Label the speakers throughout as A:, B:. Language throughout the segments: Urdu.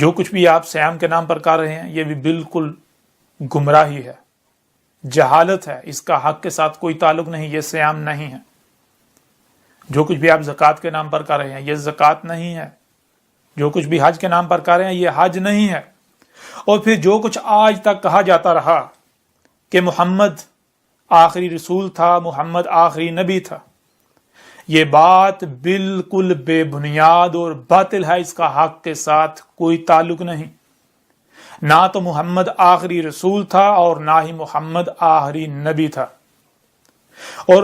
A: جو کچھ بھی آپ سیام کے نام پر کر رہے ہیں یہ بھی بالکل گمراہی ہے، جہالت ہے، اس کا حق کے ساتھ کوئی تعلق نہیں، یہ سیام نہیں ہے۔ جو کچھ بھی آپ زکوٰۃ کے نام پر کر رہے ہیں یہ زکوٰۃ نہیں ہے، جو کچھ بھی حج کے نام پر کر رہے ہیں یہ حج نہیں ہے۔ اور پھر جو کچھ آج تک کہا جاتا رہا کہ محمد آخری رسول تھا، محمد آخری نبی تھا، یہ بات بالکل بے بنیاد اور باطل ہے، اس کا حق کے ساتھ کوئی تعلق نہیں۔ نہ تو محمد آخری رسول تھا اور نہ ہی محمد آخری نبی تھا۔ اور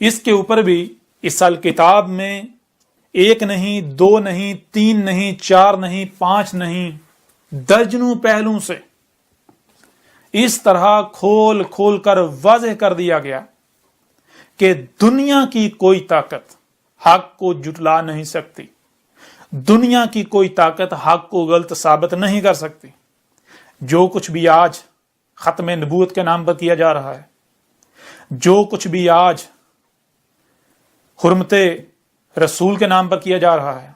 A: اس کے اوپر بھی اس الکتاب میں ایک نہیں، دو نہیں، تین نہیں، چار نہیں، پانچ نہیں، درجنوں پہلوں سے اس طرح کھول کھول کر واضح کر دیا گیا کہ دنیا کی کوئی طاقت حق کو جھٹلا نہیں سکتی، دنیا کی کوئی طاقت حق کو غلط ثابت نہیں کر سکتی۔ جو کچھ بھی آج ختم نبوت کے نام پر کیا جا رہا ہے، جو کچھ بھی آج حرمت رسول کے نام پر کیا جا رہا ہے،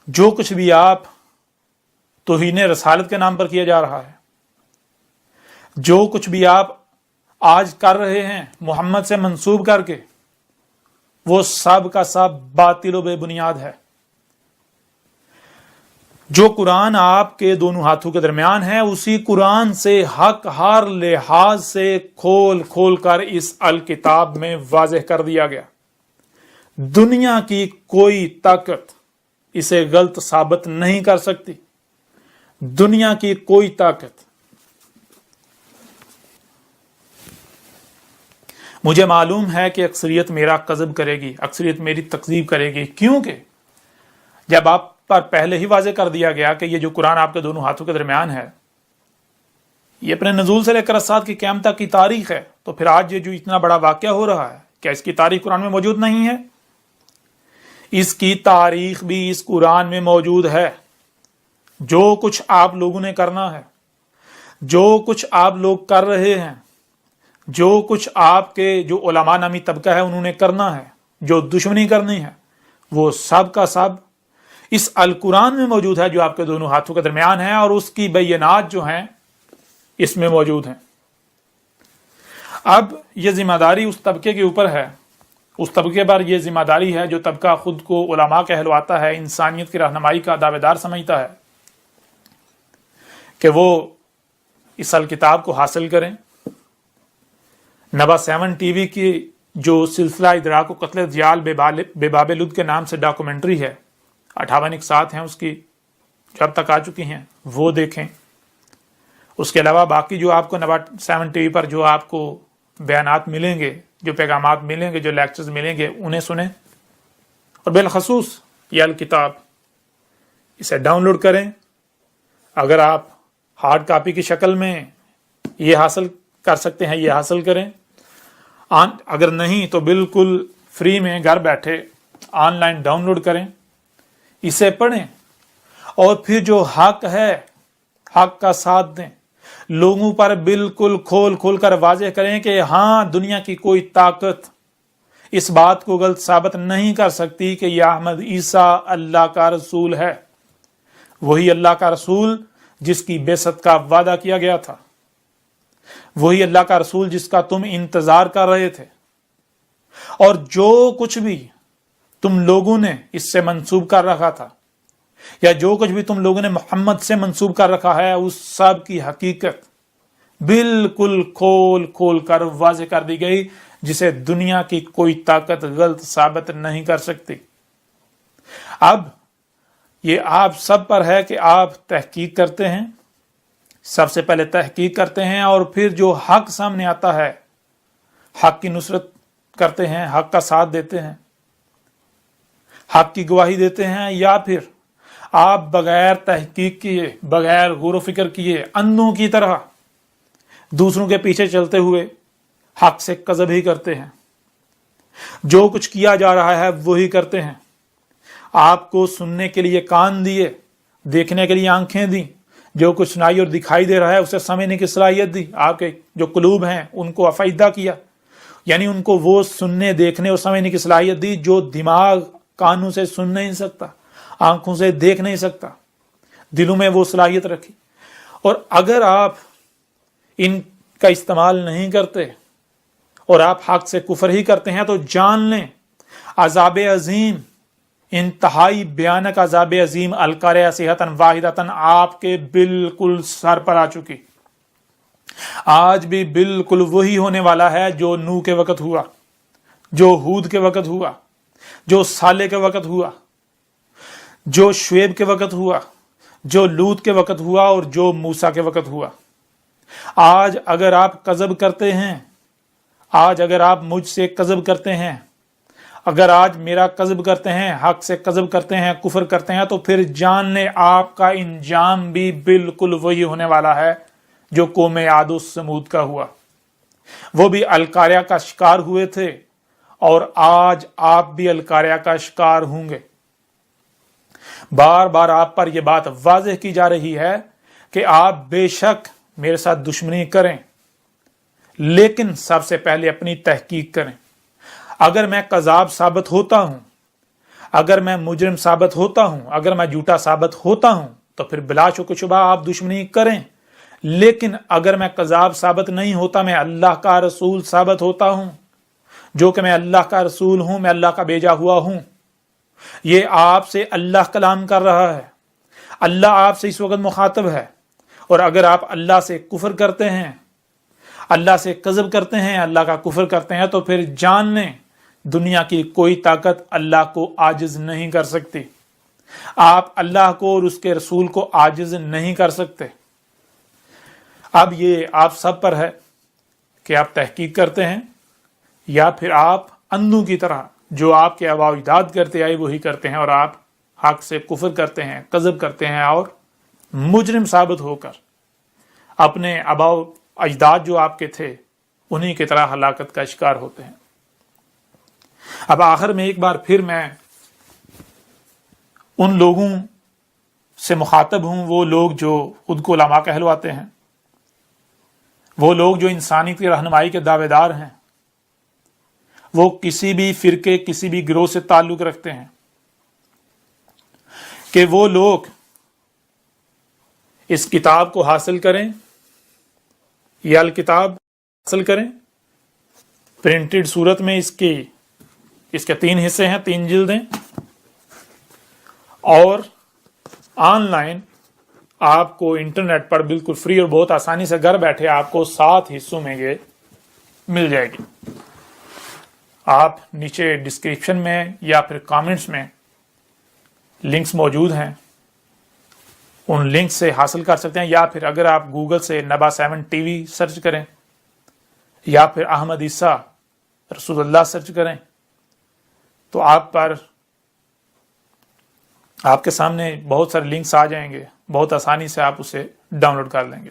A: جو کچھ بھی آپ توہین رسالت کے نام پر کیا جا رہا ہے، جو کچھ بھی آپ آج کر رہے ہیں محمد سے منسوب کر کے، وہ سب کا سب باطل و بے بنیاد ہے۔ جو قرآن آپ کے دونوں ہاتھوں کے درمیان ہے، اسی قرآن سے حق ہر لحاظ سے کھول کھول کر اس الکتاب میں واضح کر دیا گیا۔ دنیا کی کوئی طاقت اسے غلط ثابت نہیں کر سکتی، دنیا کی کوئی طاقت۔ مجھے معلوم ہے کہ اکثریت میرا کذب کرے گی، اکثریت میری تکذیب کرے گی، کیونکہ جب آپ پر پہلے ہی واضح کر دیا گیا کہ یہ جو قرآن آپ کے دونوں ہاتھوں کے درمیان ہے یہ اپنے نزول سے لے کر اسات کی قیامت تک کی تاریخ ہے، تو پھر آج یہ جو اتنا بڑا واقعہ ہو رہا ہے کیا اس کی تاریخ قرآن میں موجود نہیں ہے؟ اس کی تاریخ بھی اس قرآن میں موجود ہے۔ جو کچھ آپ لوگوں نے کرنا ہے، جو کچھ آپ لوگ کر رہے ہیں، جو کچھ آپ کے جو علماء نامی طبقہ ہے انہوں نے کرنا ہے، جو دشمنی کرنی ہے، وہ سب کا سب اس القرآن میں موجود ہے جو آپ کے دونوں ہاتھوں کے درمیان ہے، اور اس کی بینات جو ہیں اس میں موجود ہیں۔ اب یہ ذمہ داری اس طبقے کے اوپر ہے، اس طبقے پر یہ ذمہ داری ہے جو طبقہ خود کو علماء کہلواتا ہے، انسانیت کی رہنمائی کا دعوے دار سمجھتا ہے، کہ وہ اس الکتاب کو حاصل کریں۔ نبا 7 ٹی وی کی جو سلسلہ ادراک و قتل دیال بے باب لد کے نام سے ڈاکومنٹری ہے، 58 اقساط ہیں اس کی جو اب تک آ چکی ہیں، وہ دیکھیں۔ اس کے علاوہ باقی جو آپ کو نبا 7 ٹی وی پر جو آپ کو بیانات ملیں گے، جو پیغامات ملیں گے، جو لیکچرز ملیں گے، انہیں سنیں، اور بالخصوص یہ الکتاب اسے ڈاؤن لوڈ کریں۔ اگر آپ ہارڈ کاپی کی شکل میں یہ حاصل کر سکتے ہیں یہ حاصل کریں، اگر نہیں تو بالکل فری میں گھر بیٹھے آن لائن ڈاؤن لوڈ کریں، اسے پڑھیں، اور پھر جو حق ہے حق کا ساتھ دیں، لوگوں پر بالکل کھول کھول کر واضح کریں کہ ہاں دنیا کی کوئی طاقت اس بات کو غلط ثابت نہیں کر سکتی کہ یہ احمد عیسیٰ اللہ کا رسول ہے، وہی اللہ کا رسول جس کی بعثت کا وعدہ کیا گیا تھا، وہی اللہ کا رسول جس کا تم انتظار کر رہے تھے، اور جو کچھ بھی تم لوگوں نے اس سے منسوب کر رکھا تھا، یا جو کچھ بھی تم لوگوں نے محمد سے منسوب کر رکھا ہے، اس سب کی حقیقت بالکل کھول کھول کر واضح کر دی گئی، جسے دنیا کی کوئی طاقت غلط ثابت نہیں کر سکتی۔ اب یہ آپ سب پر ہے کہ آپ تحقیق کرتے ہیں، سب سے پہلے تحقیق کرتے ہیں، اور پھر جو حق سامنے آتا ہے حق کی نصرت کرتے ہیں، حق کا ساتھ دیتے ہیں، حق کی گواہی دیتے ہیں، یا پھر آپ بغیر تحقیق کیے، بغیر غور و فکر کیے، اندھوں کی طرح دوسروں کے پیچھے چلتے ہوئے حق سے کذب ہی کرتے ہیں۔ جو کچھ کیا جا رہا ہے وہی کرتے ہیں۔ آپ کو سننے کے لیے کان دیے، دیکھنے کے لیے آنکھیں دیں، جو کچھ سنائی اور دکھائی دے رہا ہے اسے سمجھنے کی صلاحیت دی، آپ کے جو قلوب ہیں ان کو افیدہ کیا، یعنی ان کو وہ سننے، دیکھنے اور سمجھنے کی صلاحیت دی جو دماغ کانوں سے سن نہیں سکتا، آنکھوں سے دیکھ نہیں سکتا۔ دلوں میں وہ صلاحیت رکھی. اور اگر آپ ان کا استعمال نہیں کرتے اور آپ حق سے کفر ہی کرتے ہیں تو جان لیں عذاب عظیم، انتہائی بھیانک عذاب عظیم القاریہ صیحۃ واحدۃ آپ کے بالکل سر پر آ چکی. آج بھی بالکل وہی ہونے والا ہے جو نوح کے وقت ہوا، جو ہود کے وقت ہوا، جو صالح کے وقت ہوا، جو شعیب کے وقت ہوا، جو لوط کے وقت ہوا اور جو موسیٰ کے وقت ہوا. آج اگر آپ کذب کرتے ہیں، آج اگر آپ مجھ سے کذب کرتے ہیں، اگر آج میرا کذب کرتے ہیں، حق سے کذب کرتے ہیں، کفر کرتے ہیں، تو پھر جان لیں آپ کا انجام بھی بالکل وہی ہونے والا ہے جو قوم عاد و سمود کا ہوا. وہ بھی القاریہ کا شکار ہوئے تھے اور آج آپ بھی القاریہ کا شکار ہوں گے. بار بار آپ پر یہ بات واضح کی جا رہی ہے کہ آپ بے شک میرے ساتھ دشمنی کریں، لیکن سب سے پہلے اپنی تحقیق کریں. اگر میں کذاب ثابت ہوتا ہوں، اگر میں مجرم ثابت ہوتا ہوں، اگر میں جھوٹا ثابت ہوتا ہوں تو پھر بلا شک و شبہ آپ دشمنی کریں. لیکن اگر میں کذاب ثابت نہیں ہوتا، میں اللہ کا رسول ثابت ہوتا ہوں، جو کہ میں اللہ کا رسول ہوں، میں اللہ کا بھیجا ہوا ہوں. یہ آپ سے اللہ کلام کر رہا ہے، اللہ آپ سے اس وقت مخاطب ہے. اور اگر آپ اللہ سے کفر کرتے ہیں، اللہ سے کذب کرتے ہیں، اللہ کا کفر کرتے ہیں، تو پھر جان لیں دنیا کی کوئی طاقت اللہ کو عاجز نہیں کر سکتی. آپ اللہ کو اور اس کے رسول کو عاجز نہیں کر سکتے. اب یہ آپ سب پر ہے کہ آپ تحقیق کرتے ہیں یا پھر آپ اندھوں کی طرح جو آپ کے آباء و اجداد کرتے آئے وہی کرتے ہیں، اور آپ حق سے کفر کرتے ہیں، کذب کرتے ہیں اور مجرم ثابت ہو کر اپنے آباء و اجداد جو آپ کے تھے انہی کی طرح ہلاکت کا شکار ہوتے ہیں. اب آخر میں ایک بار پھر میں ان لوگوں سے مخاطب ہوں، وہ لوگ جو خود کو علماء کہلواتے ہیں، وہ لوگ جو انسانیت کی رہنمائی کے دعوے دار ہیں، وہ کسی بھی فرقے، کسی بھی گروہ سے تعلق رکھتے ہیں، کہ وہ لوگ اس کتاب کو حاصل کریں، یہ الکتاب حاصل کریں پرنٹڈ صورت میں. اس کے 3 حصے ہیں، 3 جلدیں، اور آن لائن آپ کو انٹرنیٹ پر بالکل فری اور بہت آسانی سے گھر بیٹھے آپ کو 7 حصوں میں یہ مل جائے گی. آپ نیچے ڈسکرپشن میں یا پھر کامنٹس میں لنکس موجود ہیں، ان لنک سے حاصل کر سکتے ہیں. یا پھر اگر آپ گوگل سے نبا 7 ٹی وی سرچ کریں یا پھر احمد عیسیٰ رسول اللہ سرچ کریں تو آپ کے سامنے بہت سارے لنکس آ جائیں گے، بہت آسانی سے آپ اسے ڈاؤن لوڈ کر لیں گے.